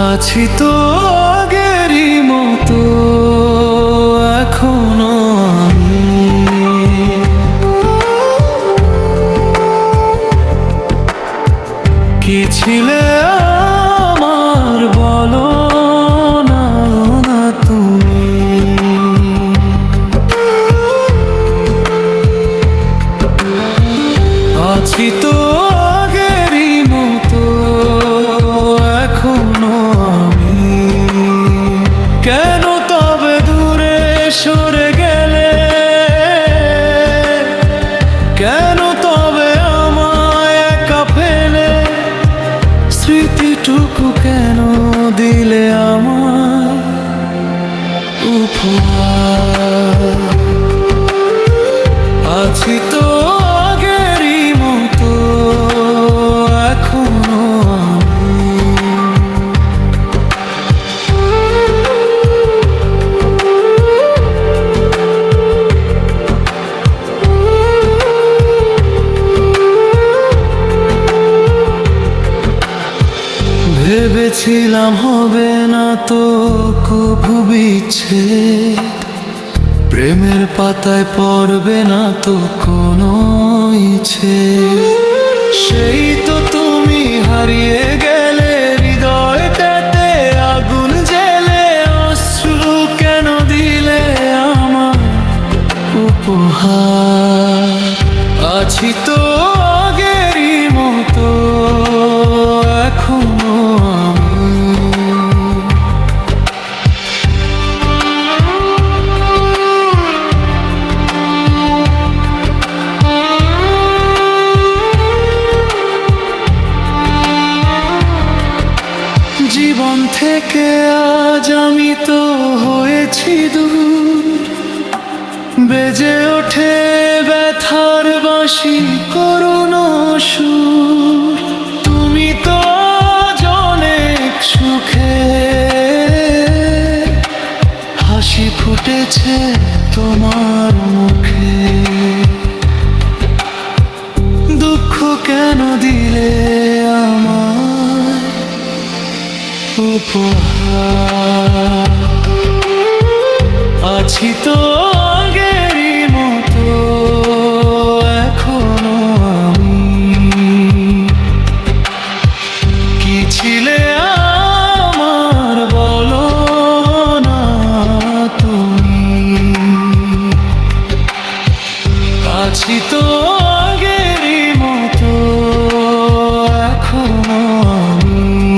আছি তো আগেরই মতো এখনো আমি। কি ছিলে আমার বলো না না তুমি। আছি তো আগেরই মতো এখনো আমি। কেন তবে দূরে সরে গেলে, কেন তবে আমায় একা ফেলে, স্মৃতিটুকু কেন দিলে আমার উপহার। আছি তো আগেরই মতো এখনো আমি। ভেবেছিলাম হবে না তো কভু বিচ্ছেদ, প্রেমের পাতায় পড়বে না তো কোনো ইচ্ছে। সেই তো তুমি হারিয়ে গেলে হৃদয়টাতে আগুন জ্বেলে, অশ্রু কেন দিলে আমার উপহার। আছি তো আগেরই মতো এখনো আমি। জীবন থেকে আজ আমি তো হয়েছি দূর, বেজে ওঠে ব্যথার বাঁশি করুণ সুর। তুমি তো আজ অনেক সুখে, হাসি ফুটেছে তোমার মুখে। দুঃখ কেন দিলে আমার উপহার। আছি তো আগেরই মতো এখনো আমি। কি ছিলে আমার বলো না তুমি। আছি তো আগেরই মতো এখনো আমি।